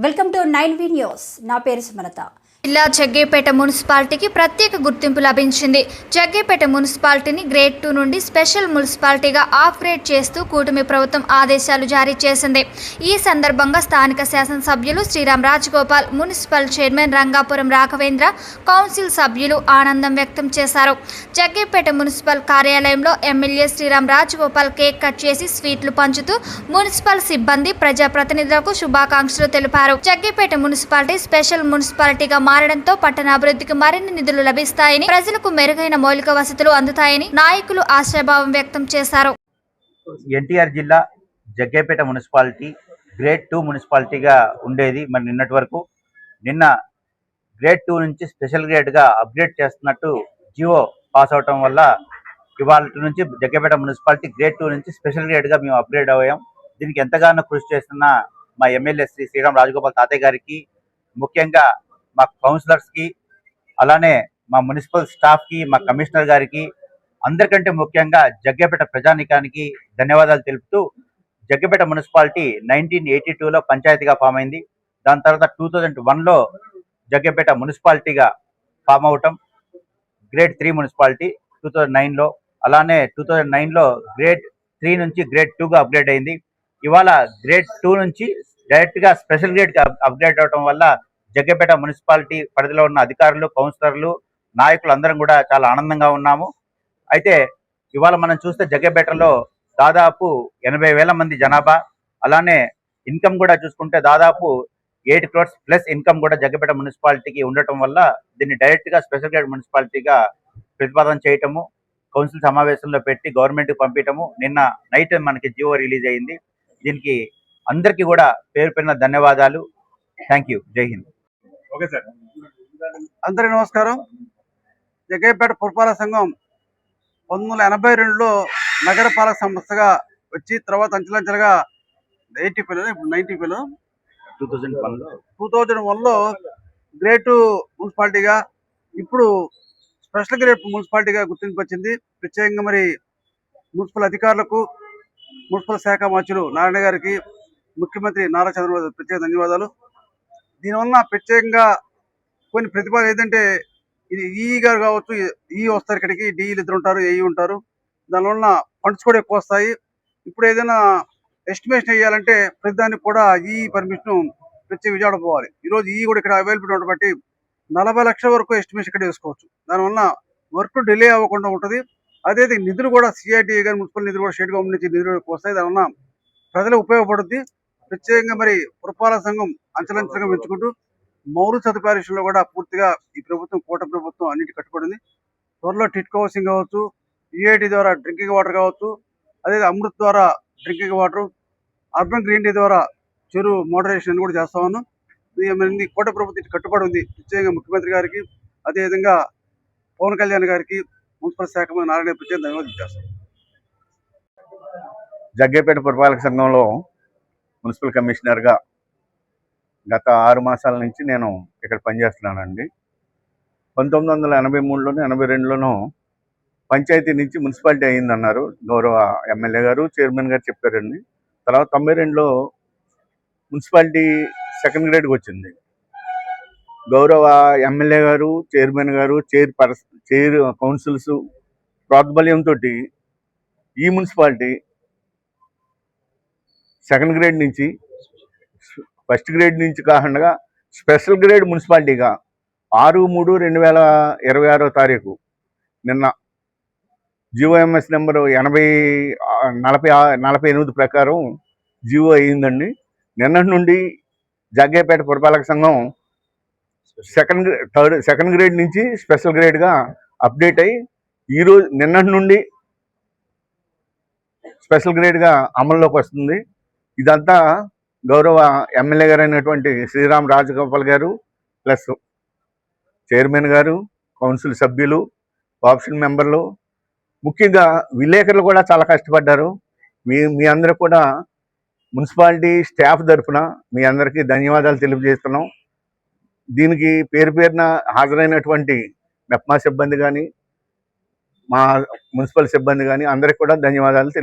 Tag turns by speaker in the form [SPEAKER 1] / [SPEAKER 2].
[SPEAKER 1] Welcome to 9V news. నా పేరు సుమలత.
[SPEAKER 2] జిల్లా జగ్గయ్యపేట మున్సిపాలిటీకి ప్రత్యేక గుర్తింపు లభించింది. జగ్గయ్యపేట మున్సిపాలిటీని గ్రేడ్ 2 నుండి స్పెషల్ మున్సిపాలిటీగా అప్గ్రేడ్ చేస్తూ కూటమి ప్రభుత్వం ఆదేశాలు జారీ చేసింది. ఈ సందర్భంగా స్థానిక శాసనసభ్యులు Sriram Rajagopal, municipal chairman Rangapuram Raghavendra, council సభ్యులు ఆనందం వ్యక్తం చేశారు. జగ్గయ్యపేట మున్సిపల్ కార్యాలయంలో MLA Sriram Rajagopal cake cut చేసి స్వీట్లు పంచుతూ మున్సిపల్ సిబ్బంది, ప్రజాప్రతినిధులకు శుభాకాంక్షలు తెలిపారు. జగ్గయ్యపేట మున్సిపాలిటీ స్పెషల్ మున్సిపాలిటీగా మారడంతో పట్టణాభివృద్ధికి మరిన్ని నిధులు లభిస్తాయని, ప్రజలకు మెరుగైన మౌలిక వసతులు అందుతాయని నాయకులు ఆశాభావం వ్యక్తం చేశారు.
[SPEAKER 3] ఎన్టీఆర్ జిల్లా జగ్గయ్యపేట మున్సిపాలిటీ గ్రేడ్ 2 మున్సిపాలిటీగా ఉండేది. మరి నిన్నటి వరకు నిన్న గ్రేడ్ 2 నుంచి స్పెషల్ గ్రేడ్గా అప్గ్రేడ్ చేస్తున్నట్టు జియో పాస్ అవటం వల్ల ఇవాళ నుంచి జగ్గయ్యపేట మున్సిపాలిటీ గ్రేడ్ 2 నుంచి స్పెషల్ గ్రేడ్గా మేము అప్గ్రేడ్ అయ్యాం. దీనికి ఎంతగానో కృషి చేస్తున్న మా ఎమ్మెల్యే శ్రీరామ్ రాజగోపాల్ తాతయ్య గారికి, ముఖ్యంగా మా కౌన్సిలర్స్కి, అలానే మా మున్సిపల్ స్టాఫ్కి, మా కమిషనర్ గారికి, అందరికంటే ముఖ్యంగా జగ్గయ్యపేట ప్రజానీకానికి ధన్యవాదాలు తెలుపుతూ, జగ్గయ్యపేట మున్సిపాలిటీ 1982లో పంచాయతీగా ఫామ్ అయింది. దాని తర్వాత 2001లో జగ్గయ్యపేట మున్సిపాలిటీగా ఫామ్ అవటం, గ్రేడ్ 3 మున్సిపాలిటీ 2009లో, అలానే 2009లో గ్రేడ్ 3 నుంచి గ్రేడ్ 2గా అప్గ్రేడ్ అయింది. ఇవాళ గ్రేడ్ 2 నుంచి డైరెక్ట్గా స్పెషల్ గ్రేడ్గా అప్గ్రేడ్ అవడం వల్ల జగ్గయ్యపేట మున్సిపాలిటీ పరిధిలో ఉన్న అధికారులు, కౌన్సిలర్లు, నాయకులు అందరం కూడా చాలా ఆనందంగా ఉన్నాము. అయితే ఇవాళ మనం చూస్తే జగ్గయ్యపేటలో దాదాపు 80,000 మంది జనాభా, అలానే ఇన్కమ్ కూడా చూసుకుంటే దాదాపు 8 crores ప్లస్ ఇన్కమ్ కూడా జగ్గయ్యపేట మున్సిపాలిటీకి ఉండటం వల్ల దీన్ని డైరెక్ట్గా స్పెషల్ గ్రేడ్ మున్సిపాలిటీగా ప్రతిపాదన చేయటము, కౌన్సిల్ సమావేశంలో పెట్టి గవర్నమెంట్కి పంపించటము, నిన్న నైట్ మనకి జియో రిలీజ్ అయింది. దీనికి అందరికీ కూడా పేరు పేరున ధన్యవాదాలు. Thank you. జై హింద్.
[SPEAKER 4] Okay sir. అందరికీ నమస్కారం. జగ్గయ్యపేట పురపాలక సంఘం 1982లో నగరపాలక సంస్థగా వచ్చి తర్వాత అంచెలంచెలుగా 80లో, ఇప్పుడు 90లో, 2001లో గ్రేడ్ 2 మున్సిపాలిటీగా, ఇప్పుడు స్పెషల్ గ్రేడ్ మున్సిపాలిటీగా గుర్తింపు వచ్చింది. ప్రత్యేకంగా మరి మున్సిపల్ అధికారులకు, మున్సిపల్ శాఖ మంత్రులు నారాయణ గారికి, ముఖ్యమంత్రి నారా చంద్రబాబు ప్రత్యేక ధన్యవాదాలు. దీనివల్ల ప్రత్యేకంగా కొన్ని ప్రతిపాదన ఏంటంటే, ఇది ఈఈ గారు కావచ్చు, ఈ వస్తారు ఇక్కడికి, డిఈలు ఇద్దరు ఉంటారు, ఏఈ ఉంటారు. దానివల్ల ఫండ్స్ కూడా ఎక్కువ వస్తాయి. ఇప్పుడు ఏదైనా ఎస్టిమేషన్ వేయాలంటే ప్రతిదానికి కూడా ఈ పర్మిషన్ ప్రత్యేక విజయవాడ పోవాలి. ఈరోజు ఈ కూడా ఇక్కడ అవైలబిలిటీ ఉండడం బట్టి 40 లక్షల వరకు ఎస్టిమేషన్ ఇక్కడ వేసుకోవచ్చు. దానివల్ల వర్క్ డిలే అవ్వకుండా ఉంటుంది. అదే నిధులు కూడా సిఐటిఏ గారి మున్సిపల్ నిధులు కూడా స్టేట్ గవర్నమెంట్ నుంచి నిధులు వస్తాయి. దానివల్ల ప్రజలకు ఉపయోగపడుద్ది. ప్రత్యేకంగా మరి పురపాలక సంఘం అంచెలంచెలుగా పెంచుకుంటూ మౌలిక సదుపాయాల విషయంలో కూడా పూర్తిగా ఈ ప్రభుత్వం, కూటమి ప్రభుత్వం అన్నిటి కట్టుబడింది. త్వరలో టిట్కో హౌసింగ్ కావచ్చు, ఈఐటి ద్వారా డ్రింకింగ్ వాటర్ కావచ్చు, అదే అమృత్ ద్వారా drinking water, urban greenery ద్వారా చెరువు మోడరేషన్ కూడా చేస్తా ఉన్నాం. కూటమి ప్రభుత్వం కట్టుబడి ఉంది. ప్రత్యేకంగా ముఖ్యమంత్రి గారికి, అదేవిధంగా పవన్ కళ్యాణ్ గారికి, మున్సిపల్ శాఖ మంత్రి నారాయణ ప్రత్యేక ధన్యవాదాలు చేస్తాం.
[SPEAKER 5] జగ్గయ్యపేట పురపాలక సంఘంలో మున్సిపల్ కమిషనర్గా గత 6 మాసాల నుంచి నేను ఇక్కడ పనిచేస్తున్నానండి. 1983లోనూ 82లోనూ పంచాయతీ నుంచి మున్సిపాలిటీ అయిందన్నారు గౌరవ ఎమ్మెల్యే గారు, చైర్మన్ గారు చెప్పారండి. తర్వాత 92లో మున్సిపాలిటీ సెకండ్ గ్రేడ్కి వచ్చింది. గౌరవ ఎమ్మెల్యే గారు, చైర్మన్ గారు, చైర్ కౌన్సిల్స్ ప్రోద్బల్యంతో ఈ మున్సిపాలిటీ సెకండ్ గ్రేడ్ నుంచి ఫస్ట్ గ్రేడ్ నుంచి కాకుండా స్పెషల్ గ్రేడ్ మున్సిపాలిటీగా 6/3/2026 నిన్న జిఓఎంఎస్ నెంబరు 48 ప్రకారం జిఓ అయ్యిందండి. నిన్నటి నుండి జగ్గయ్యపేట పురపాలక సంఘం సెకండ్ గ్రేడ్ నుంచి స్పెషల్ గ్రేడ్గా అప్డేట్ అయ్యి ఈరోజు నిన్నటి నుండి స్పెషల్ గ్రేడ్గా అమల్లోకి వస్తుంది. ఇదంతా గౌరవ ఎమ్మెల్యే గారు అయినటువంటి శ్రీరామ్ రాజగోపాల్ గారు, ప్లస్ చైర్మన్ గారు, కౌన్సిల్ సభ్యులు, ఆప్షన్ మెంబర్లు, ముఖ్యంగా విలేకరులు కూడా చాలా కష్టపడ్డారు. మీ అందరూ కూడా మున్సిపాలిటీ స్టాఫ్ తరఫున మీ అందరికీ ధన్యవాదాలు తెలియజేస్తున్నాం. దీనికి పేరు పేరున హాజరైనటువంటి మెప్మా సిబ్బంది కానీ, మా మున్సిపల్ సిబ్బంది కానీ అందరికీ కూడా ధన్యవాదాలు